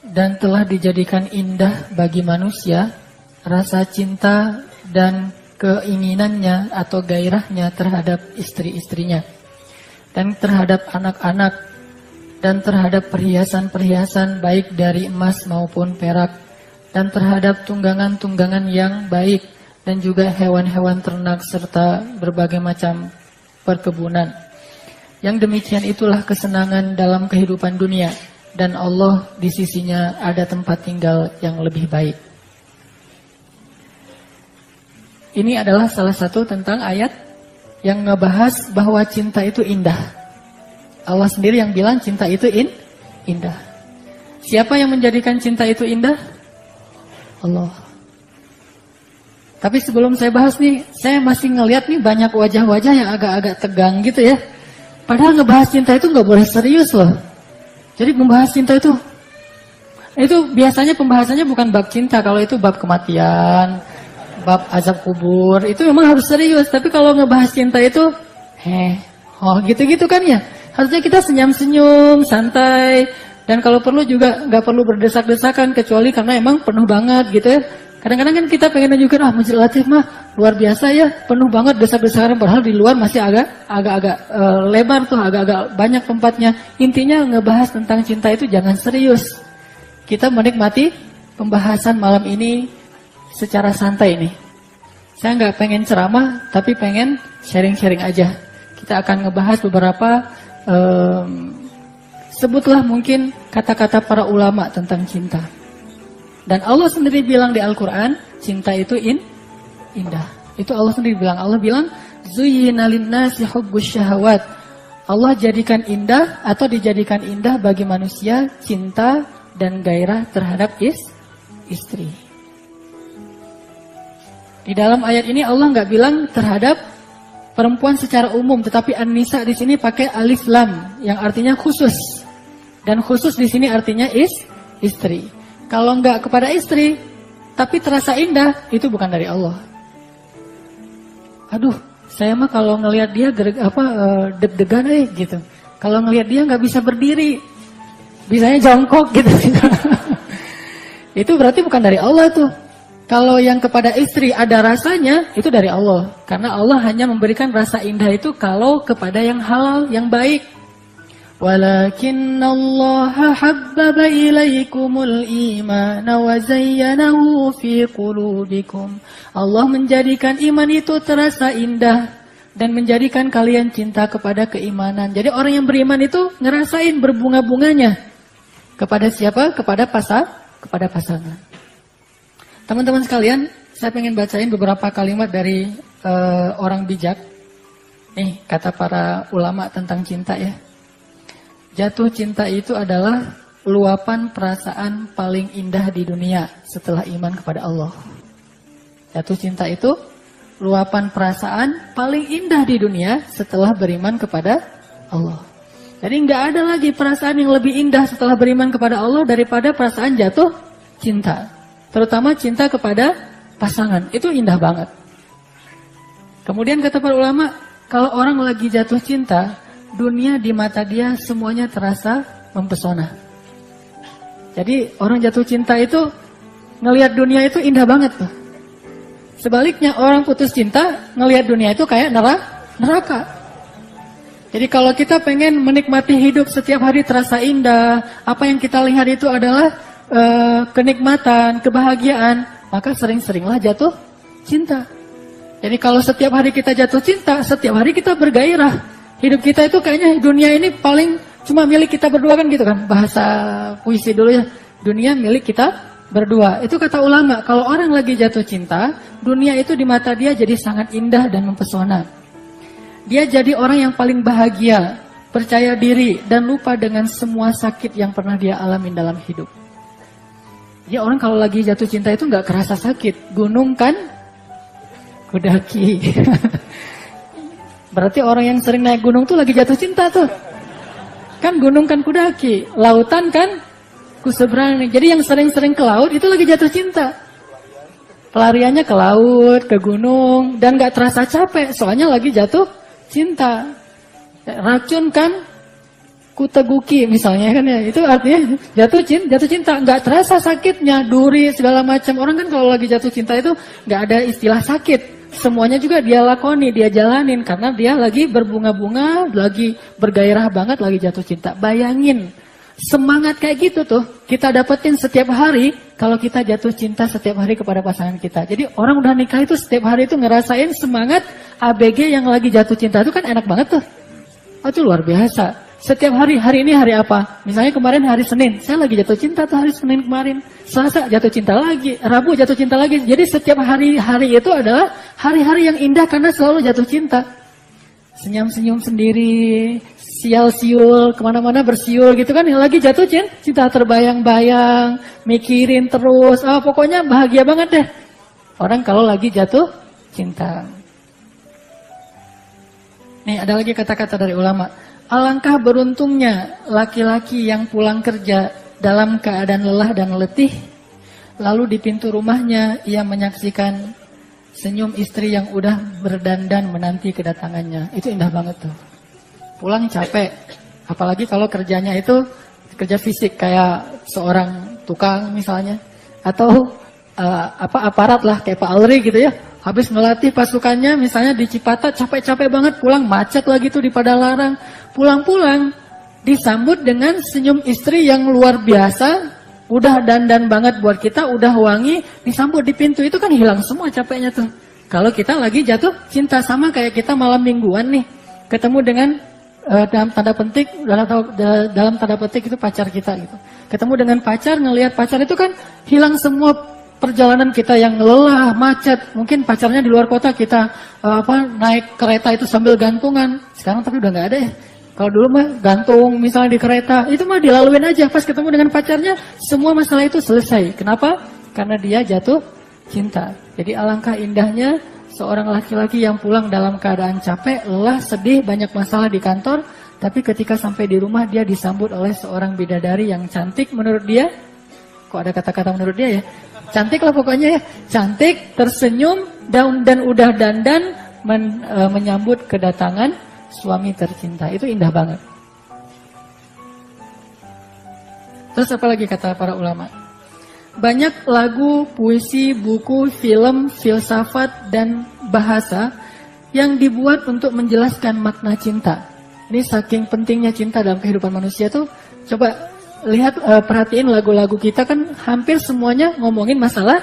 dan telah dijadikan indah bagi manusia rasa cinta dan keinginannya atau gairahnya terhadap istri-istrinya dan terhadap anak-anak dan terhadap perhiasan-perhiasan baik dari emas maupun perak dan terhadap tunggangan-tunggangan yang baik dan juga hewan-hewan ternak serta berbagai macam perkebunan. Yang demikian itulah kesenangan dalam kehidupan dunia, dan Allah di sisinya ada tempat tinggal yang lebih baik. Ini adalah salah satu tentang ayat yang ngebahas bahwa cinta itu indah. Allah sendiri yang bilang cinta itu indah. Siapa yang menjadikan cinta itu indah? Allah. Tapi sebelum saya bahas nih, saya masih ngelihat nih banyak wajah-wajah yang agak-agak tegang gitu ya. Padahal ngebahas cinta itu nggak boleh serius loh. Jadi membahas cinta itu biasanya pembahasannya bukan bab cinta. Kalau itu bab kematian, bab azab kubur, itu memang harus serius. Tapi kalau ngebahas cinta itu, gitu-gitu kan ya. Harusnya kita senyum-senyum, santai. Dan kalau perlu juga nggak perlu berdesak-desakan, kecuali karena emang penuh banget gitu ya. Kadang-kadang kan kita pengen nunjukin, Majelis Latif mah luar biasa ya, penuh banget desak-desakan, padahal di luar masih agak-agak lebar tuh, agak-agak banyak tempatnya. Intinya ngebahas tentang cinta itu jangan serius. Kita menikmati pembahasan malam ini secara santai nih. Saya nggak pengen ceramah, tapi pengen sharing-sharing aja. Kita akan ngebahas beberapa, sebutlah mungkin kata-kata para ulama tentang cinta. Dan Allah sendiri bilang di Al-Quran, cinta itu indah. Itu Allah sendiri bilang. Allah bilang, Zuyyina linnasi hubbus syahawat. Allah jadikan indah atau dijadikan indah bagi manusia cinta dan gairah terhadap istri. Di dalam ayat ini Allah nggak bilang terhadap perempuan secara umum, tetapi an-nisa di sini pakai alif lam yang artinya khusus. Dan khusus di sini artinya istri. Kalau enggak kepada istri, tapi terasa indah, itu bukan dari Allah. Aduh, saya mah kalau ngelihat dia deg-degan gitu. Kalau ngelihat dia nggak bisa berdiri, bisanya jongkok gitu. Itu berarti bukan dari Allah tuh. Kalau yang kepada istri ada rasanya, itu dari Allah. Karena Allah hanya memberikan rasa indah itu kalau kepada yang halal, yang baik. Walakinnallaha habbaba ilaikumul imana wa zayyanahu fi qulubikum. Allah menjadikan iman itu terasa indah dan menjadikan kalian cinta kepada keimanan. Jadi orang yang beriman itu ngerasain berbunga-bunganya. Kepada siapa? Kepada pasangan. Teman-teman sekalian, saya pengen bacain beberapa kalimat dari orang bijak. Nih, kata para ulama tentang cinta ya. Jatuh cinta itu adalah luapan perasaan paling indah di dunia setelah iman kepada Allah. Jatuh cinta itu luapan perasaan paling indah di dunia setelah beriman kepada Allah. Jadi nggak ada lagi perasaan yang lebih indah setelah beriman kepada Allah daripada perasaan jatuh cinta. Terutama cinta kepada pasangan, itu indah banget. Kemudian kata para ulama, kalau orang lagi jatuh cinta, dunia di mata dia semuanya terasa mempesona. Jadi orang jatuh cinta itu ngelihat dunia itu indah banget tuh. Sebaliknya orang putus cinta ngelihat dunia itu kayak neraka. Jadi kalau kita pengen menikmati hidup setiap hari terasa indah, apa yang kita lihat itu adalah kenikmatan, kebahagiaan, maka sering-seringlah jatuh cinta. Jadi kalau setiap hari kita jatuh cinta, setiap hari kita bergairah. Hidup kita itu kayaknya dunia ini paling cuma milik kita berdua kan gitu kan. Bahasa puisi dulu ya. Dunia milik kita berdua. Itu kata ulama. Kalau orang lagi jatuh cinta, dunia itu di mata dia jadi sangat indah dan mempesona. Dia jadi orang yang paling bahagia, percaya diri, dan lupa dengan semua sakit yang pernah dia alami dalam hidup. Jadi orang kalau lagi jatuh cinta itu gak kerasa sakit. Gunung kan kudaki. Berarti orang yang sering naik gunung tuh lagi jatuh cinta tuh. Kan gunung kan kudaki, lautan kan kuseberang. Jadi yang sering-sering ke laut itu lagi jatuh cinta. Pelariannya ke laut, ke gunung, dan gak terasa capek, soalnya lagi jatuh cinta. Racun kan kuteguki misalnya kan ya, itu artinya jatuh cinta, nggak terasa sakitnya, duri segala macam. Orang kan kalau lagi jatuh cinta itu nggak ada istilah sakit, semuanya juga dia lakoni, dia jalanin karena dia lagi berbunga-bunga, lagi bergairah banget, lagi jatuh cinta. Bayangin semangat kayak gitu tuh kita dapetin setiap hari kalau kita jatuh cinta setiap hari kepada pasangan kita. Jadi orang udah nikah itu setiap hari itu ngerasain semangat ABG yang lagi jatuh cinta itu kan enak banget tuh. Oh, itu luar biasa. Setiap hari ini hari apa? Misalnya kemarin hari Senin, saya lagi jatuh cinta tuh hari Senin kemarin. Selasa jatuh cinta lagi, Rabu jatuh cinta lagi. Jadi setiap hari itu adalah hari-hari yang indah karena selalu jatuh cinta. Senyum-senyum sendiri, sial-siul, kemana-mana bersiul gitu kan. Yang lagi jatuh cinta terbayang-bayang, mikirin terus. Pokoknya bahagia banget deh. Orang kalau lagi jatuh cinta. Nih ada lagi kata-kata dari ulama. Alangkah beruntungnya laki-laki yang pulang kerja dalam keadaan lelah dan letih, lalu di pintu rumahnya ia menyaksikan senyum istri yang udah berdandan menanti kedatangannya. Itu indah banget tuh. Pulang capek, apalagi kalau kerjanya itu kerja fisik kayak seorang tukang misalnya, atau aparat lah kayak Pak Alri gitu ya. Habis ngelatih pasukannya misalnya di Cipatat capek-capek banget, pulang macet lagi tuh di Padalarang. Pulang-pulang disambut dengan senyum istri yang luar biasa, udah dandan banget buat kita, udah wangi, disambut di pintu itu kan hilang semua capeknya tuh. Kalau kita lagi jatuh cinta, sama kayak kita malam mingguan nih, ketemu dengan dalam tanda petik itu pacar kita gitu. Ketemu dengan pacar, ngelihat pacar itu kan hilang semua perjalanan kita yang lelah, macet. Mungkin pacarnya di luar kota, kita naik kereta itu sambil gantungan. Sekarang tapi udah nggak ada ya. Kalau dulu mah gantung misalnya di kereta, itu mah dilaluin aja. Pas ketemu dengan pacarnya, semua masalah itu selesai. Kenapa? Karena dia jatuh cinta. Jadi alangkah indahnya seorang laki-laki yang pulang dalam keadaan capek, lelah, sedih, banyak masalah di kantor, tapi ketika sampai di rumah dia disambut oleh seorang bidadari yang cantik menurut dia. Kok ada kata-kata menurut dia ya? Cantik lah pokoknya ya. Cantik, tersenyum, dan udah dandan menyambut kedatangan suami tercinta. Itu indah banget. Terus apa lagi kata para ulama? Banyak lagu, puisi, buku, film, filsafat, dan bahasa yang dibuat untuk menjelaskan makna cinta. Ini saking pentingnya cinta dalam kehidupan manusia tuh. Coba lihat, perhatiin lagu-lagu kita kan hampir semuanya ngomongin masalah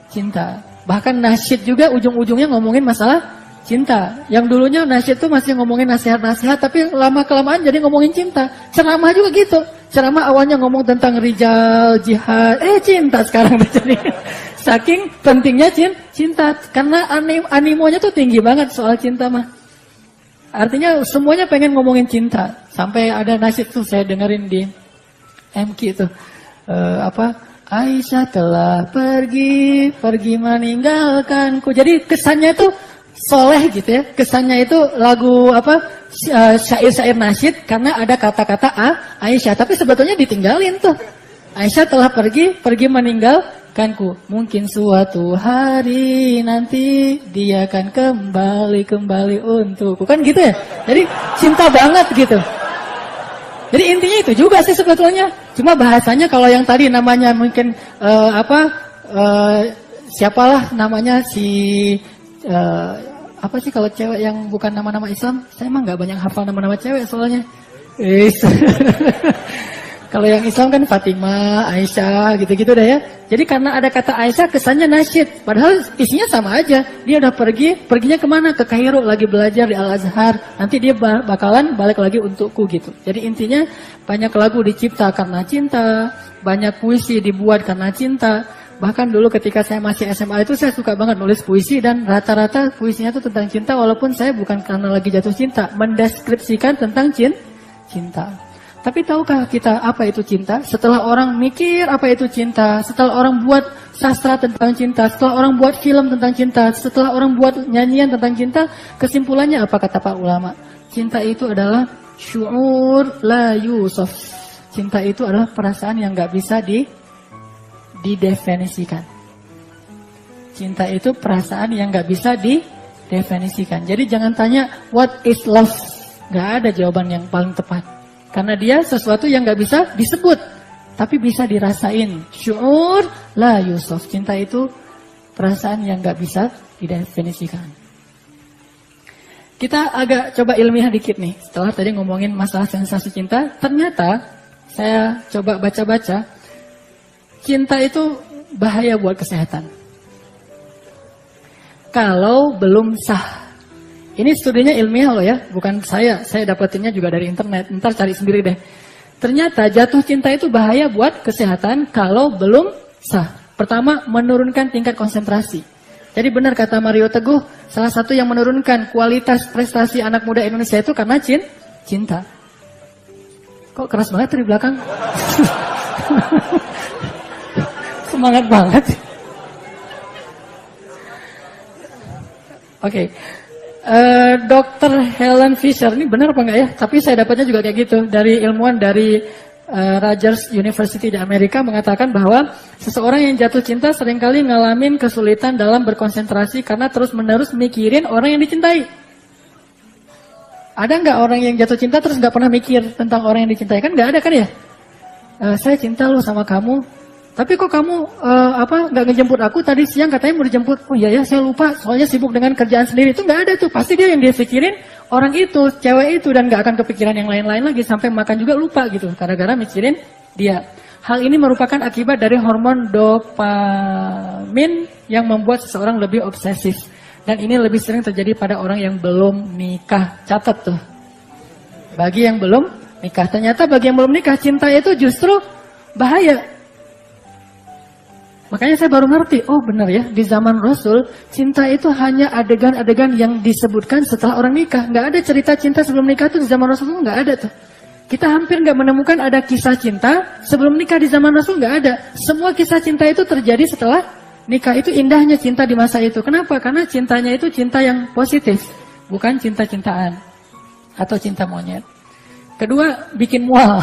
cinta. Bahkan nasyid juga ujung-ujungnya ngomongin masalah cinta. Yang dulunya nasyid tuh masih ngomongin nasihat-nasihat, tapi lama-kelamaan jadi ngomongin cinta. Ceramah juga gitu. Ceramah awalnya ngomong tentang rijal, jihad, cinta sekarang jadi. Saking pentingnya cinta. Karena animonya tuh tinggi banget soal cinta mah. Artinya semuanya pengen ngomongin cinta. Sampai ada nasyid tuh saya dengerin di MQ itu Aisyah telah pergi meninggalkanku. Jadi kesannya itu soleh gitu ya. Kesannya itu lagu syair-syair nasyid karena ada kata-kata Aisyah. Tapi sebetulnya ditinggalin tuh. Aisyah telah pergi meninggalkanku. Mungkin suatu hari nanti dia akan kembali untukku. Kan gitu ya. Jadi cinta banget gitu. Jadi intinya itu juga sih sebetulnya. Cuma bahasanya kalau yang tadi namanya mungkin siapalah namanya apa sih kalau cewek yang bukan nama-nama Islam? Saya emang nggak banyak hafal nama-nama cewek soalnya. Kalau yang Islam kan Fatimah, Aisyah, gitu-gitu dah ya. Jadi karena ada kata Aisyah kesannya nasyid. Padahal isinya sama aja. Dia udah perginya kemana? Ke Kairo, lagi belajar di Al-Azhar. Nanti dia bakalan balik lagi untukku gitu. Jadi intinya banyak lagu dicipta karena cinta. Banyak puisi dibuat karena cinta. Bahkan dulu ketika saya masih SMA itu saya suka banget nulis puisi. Dan rata-rata puisinya itu tentang cinta. Walaupun saya bukan karena lagi jatuh cinta. Mendeskripsikan tentang cinta. Tapi tahukah kita apa itu cinta? Setelah orang mikir apa itu cinta, setelah orang buat sastra tentang cinta, setelah orang buat film tentang cinta, setelah orang buat nyanyian tentang cinta, kesimpulannya apa kata para ulama? Cinta itu adalah syu'ur la yusuf. Cinta itu adalah perasaan yang gak bisa didefinisikan. Cinta itu perasaan yang gak bisa didefinisikan. Jadi jangan tanya what is love. Gak ada jawaban yang paling tepat. Karena dia sesuatu yang nggak bisa disebut, tapi bisa dirasain. Syu'ur la yusuf. Cinta itu perasaan yang nggak bisa didefinisikan. Kita agak coba ilmiah dikit nih. Setelah tadi ngomongin masalah sensasi cinta, ternyata saya coba baca-baca, cinta itu bahaya buat kesehatan. Kalau belum sah. Ini studinya ilmiah loh ya, bukan saya dapetinnya juga dari internet, ntar cari sendiri deh. Ternyata jatuh cinta itu bahaya buat kesehatan kalau belum sah. Pertama, menurunkan tingkat konsentrasi. Jadi benar kata Mario Teguh, salah satu yang menurunkan kualitas prestasi anak muda Indonesia itu karena cinta. Kok keras banget dari belakang? Semangat banget. Oke. Dr. Helen Fisher, ini benar apa enggak ya? Tapi saya dapatnya juga kayak gitu. Dari ilmuwan dari Rutgers University di Amerika mengatakan bahwa seseorang yang jatuh cinta seringkali ngalamin kesulitan dalam berkonsentrasi karena terus-menerus mikirin orang yang dicintai. Ada nggak orang yang jatuh cinta terus nggak pernah mikir tentang orang yang dicintai? Kan nggak ada kan ya? Saya cinta loh sama kamu, tapi kok kamu nggak ngejemput aku tadi siang, katanya mau dijemput. Oh iya ya, saya lupa soalnya sibuk dengan kerjaan sendiri. Itu nggak ada tuh, pasti dia yang dia pikirin orang itu, cewek itu, dan nggak akan kepikiran yang lain-lain lagi sampai makan juga lupa gitu, gara-gara mikirin dia. Hal ini merupakan akibat dari hormon dopamin yang membuat seseorang lebih obsesif. Dan ini lebih sering terjadi pada orang yang belum nikah. Catat tuh. Bagi yang belum nikah. Ternyata bagi yang belum nikah, cinta itu justru bahaya. Makanya saya baru ngerti, oh benar ya, di zaman Rasul, cinta itu hanya adegan-adegan yang disebutkan setelah orang nikah. Nggak ada cerita cinta sebelum nikah tuh di zaman Rasul, nggak ada tuh. Kita hampir nggak menemukan ada kisah cinta sebelum nikah di zaman Rasul, nggak ada. Semua kisah cinta itu terjadi setelah nikah. Itu indahnya cinta di masa itu. Kenapa? Karena cintanya itu cinta yang positif, bukan cinta-cintaan atau cinta monyet. Kedua, bikin mual.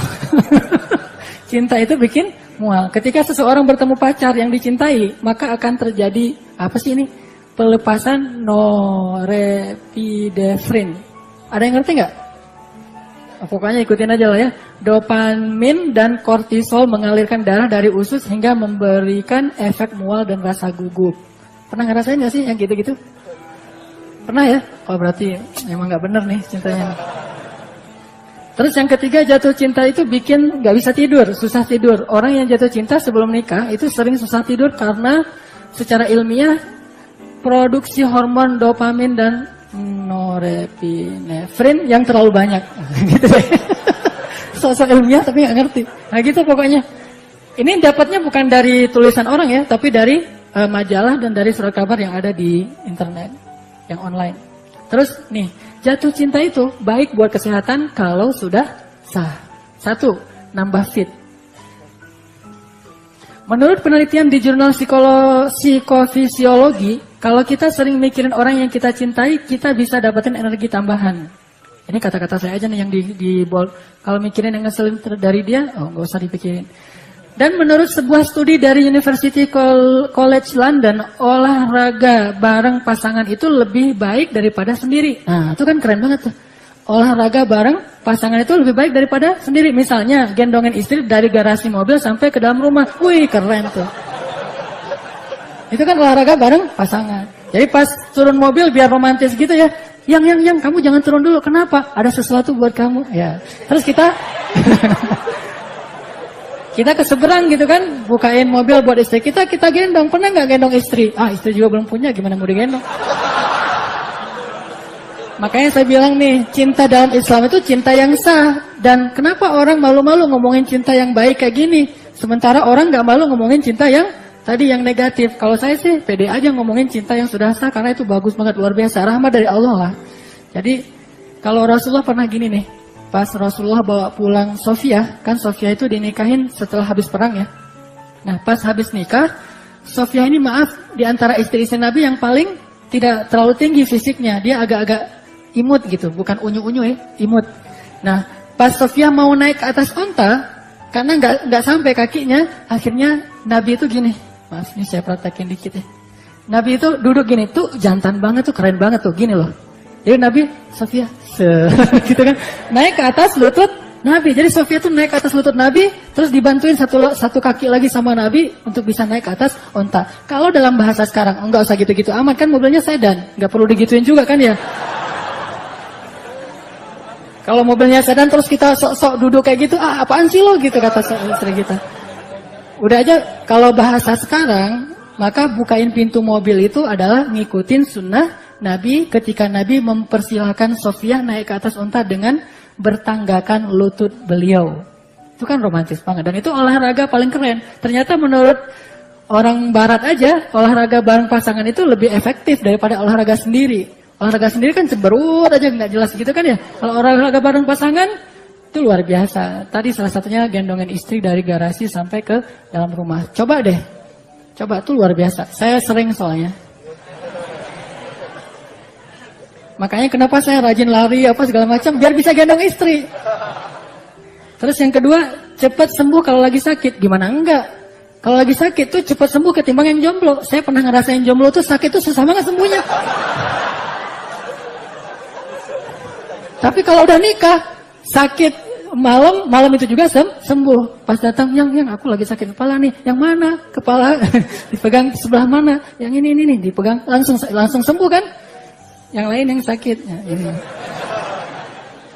Cinta itu bikin mual. Ketika seseorang bertemu pacar yang dicintai, maka akan terjadi apa sih ini? Pelepasan norepinefrin. Ada yang ngerti nggak? Pokoknya ikutin aja lah ya. Dopamin dan kortisol mengalirkan darah dari usus hingga memberikan efek mual dan rasa gugup. Pernah ngerasain nggak sih yang gitu-gitu? Pernah ya? Oh berarti emang nggak bener nih cintanya. Terus yang ketiga, jatuh cinta itu bikin gak bisa tidur, susah tidur. Orang yang jatuh cinta sebelum nikah itu sering susah tidur karena secara ilmiah produksi hormon dopamin dan norepinefrin yang terlalu banyak. Gitu deh. Sosok ilmiah tapi gak ngerti. Nah gitu pokoknya. Ini dapatnya bukan dari tulisan orang ya, tapi dari majalah dan dari surat kabar yang ada di internet, yang online. Terus nih, jatuh cinta itu baik buat kesehatan kalau sudah sah. 1, nambah fit. Menurut penelitian di jurnal psikofisiologi, kalau kita sering mikirin orang yang kita cintai, kita bisa dapetin energi tambahan. Ini kata-kata saya aja nih yang di bold. Kalau mikirin yang ngeselin dari dia, oh nggak usah dipikirin. Dan menurut sebuah studi dari University College London, olahraga bareng pasangan itu lebih baik daripada sendiri. Nah, itu kan keren banget tuh. Olahraga bareng pasangan itu lebih baik daripada sendiri. Misalnya, gendongin istri dari garasi mobil sampai ke dalam rumah. Wih, keren tuh. Itu kan olahraga bareng pasangan. Jadi pas turun mobil biar romantis gitu ya. Yang, kamu jangan turun dulu. Kenapa? Ada sesuatu buat kamu. Ya. Terus kita... Kita ke seberang gitu kan, bukain mobil buat istri kita gendong. Pernah nggak gendong istri? Ah, istri juga belum punya, gimana mau digendong? Makanya saya bilang nih, cinta dalam Islam itu cinta yang sah. Dan kenapa orang malu-malu ngomongin cinta yang baik kayak gini? Sementara orang nggak malu ngomongin cinta yang tadi yang negatif. Kalau saya sih pede aja ngomongin cinta yang sudah sah, karena itu bagus banget, luar biasa. Rahmat dari Allah lah. Jadi kalau Rasulullah pernah gini nih. Pas Rasulullah bawa pulang Sofia, kan Sofia itu dinikahin setelah habis perang ya. Nah pas habis nikah, Sofia ini maaf, di antara istri-istri Nabi yang paling tidak terlalu tinggi fisiknya. Dia agak-agak imut gitu, bukan unyu-unyu ya, imut. Nah pas Sofia mau naik ke atas onta, karena nggak sampai kakinya, akhirnya Nabi itu gini. Maaf nih saya praktekin dikit ya. Nabi itu duduk gini, tuh jantan banget tuh, keren banget tuh, gini loh. Jadi Nabi, Sofia, gitu kan, naik ke atas lutut Nabi. Jadi Sofia tuh naik ke atas lutut Nabi, terus dibantuin satu kaki lagi sama Nabi untuk bisa naik ke atas onta. Kalau dalam bahasa sekarang, enggak usah gitu-gitu amat, kan mobilnya sedan, nggak perlu digituin juga kan ya. Kalau mobilnya sedan terus kita sok-sok duduk kayak gitu, apaan sih lo gitu kata istri kita. Udah aja kalau bahasa sekarang, maka bukain pintu mobil itu adalah ngikutin sunnah Nabi ketika Nabi mempersilahkan Sofia naik ke atas unta dengan bertanggakan lutut beliau. Itu kan romantis banget. Dan itu olahraga paling keren. Ternyata menurut orang barat aja, olahraga bareng pasangan itu lebih efektif daripada olahraga sendiri. Olahraga sendiri kan cemberut aja, nggak jelas gitu kan ya. Kalau olahraga bareng pasangan, itu luar biasa. Tadi salah satunya gendongin istri dari garasi sampai ke dalam rumah. Coba deh. Coba, itu luar biasa. Saya sering soalnya. Makanya kenapa saya rajin lari apa segala macam, biar bisa gendong istri. Terus yang kedua, cepat sembuh kalau lagi sakit. Gimana enggak? Kalau lagi sakit tuh cepat sembuh ketimbang yang jomblo. Saya pernah ngerasain jomblo tuh sakit tuh susah banget sembuhnya. Tapi kalau udah nikah, sakit malam itu juga sembuh. Pas datang, yang aku lagi sakit kepala nih. Yang mana? Kepala dipegang sebelah mana? Yang ini nih dipegang langsung sembuh kan? Yang lain yang sakit. Ya, ini.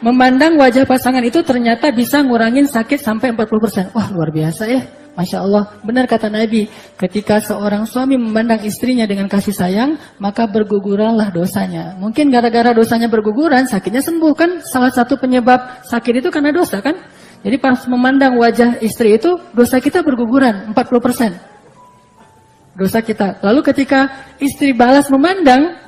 Memandang wajah pasangan itu ternyata bisa ngurangin sakit sampai 40%. Wah, luar biasa ya. Masya Allah, benar kata Nabi. Ketika seorang suami memandang istrinya dengan kasih sayang, maka berguguranlah dosanya. Mungkin gara-gara dosanya berguguran, sakitnya sembuh kan. Salah satu penyebab sakit itu karena dosa kan. Jadi pas memandang wajah istri itu, dosa kita berguguran 40%. Dosa kita. Lalu ketika istri balas memandang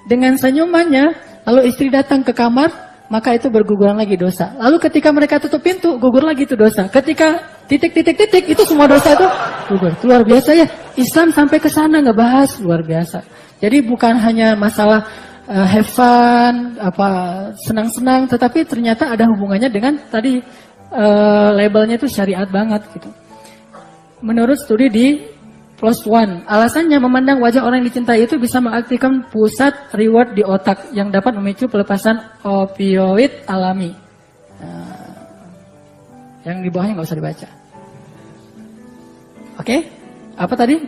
dengan senyumannya, lalu istri datang ke kamar, maka itu berguguran lagi dosa. Lalu ketika mereka tutup pintu, gugur lagi itu dosa. Ketika titik, itu semua dosa itu gugur. Itu luar biasa ya. Islam sampai ke sana ngebahas, luar biasa. Jadi bukan hanya masalah have fun, senang-senang, tetapi ternyata ada hubungannya dengan tadi labelnya itu syariat banget gitu. Menurut studi di PLOS ONE, alasannya memandang wajah orang yang dicintai itu bisa mengaktifkan pusat reward di otak yang dapat memicu pelepasan opioid alami. Yang di bawahnya nggak usah dibaca. Oke? Apa tadi?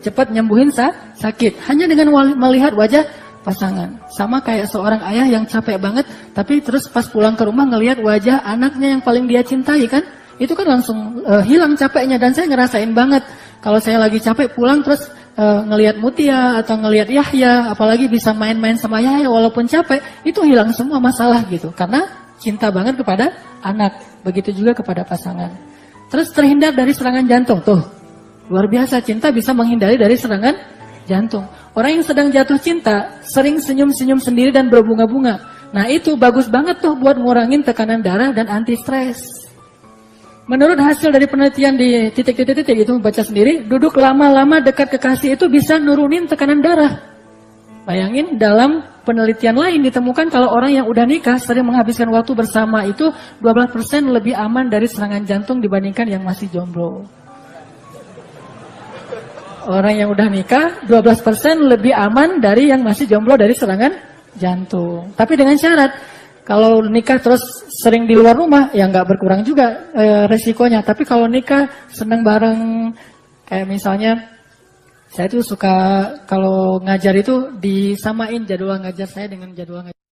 Cepat nyembuhin sakit. Hanya dengan melihat wajah pasangan. Sama kayak seorang ayah yang capek banget, tapi terus pas pulang ke rumah ngelihat wajah anaknya yang paling dia cintai kan? Itu kan langsung hilang capeknya. Dan saya ngerasain banget. Kalau saya lagi capek pulang terus ngelihat Mutia atau ngelihat Yahya, apalagi bisa main-main sama Yahya walaupun capek, itu hilang semua masalah gitu. Karena cinta banget kepada anak. Begitu juga kepada pasangan. Terus terhindar dari serangan jantung. Tuh, luar biasa, cinta bisa menghindari dari serangan jantung. Orang yang sedang jatuh cinta sering senyum-senyum sendiri dan berbunga-bunga. Nah itu bagus banget tuh buat ngurangin tekanan darah dan anti stres. Menurut hasil dari penelitian di titik-titik itu membaca sendiri, duduk lama-lama dekat kekasih itu bisa nurunin tekanan darah. Bayangin, dalam penelitian lain ditemukan kalau orang yang udah nikah sering menghabiskan waktu bersama itu 12% lebih aman dari serangan jantung dibandingkan yang masih jomblo. Orang yang udah nikah 12% lebih aman dari yang masih jomblo dari serangan jantung. Tapi dengan syarat, kalau nikah terus sering di luar rumah, ya nggak berkurang juga resikonya. Tapi kalau nikah seneng bareng, kayak misalnya, saya tuh suka kalau ngajar itu disamain jadwal ngajar saya dengan jadwal ngajar.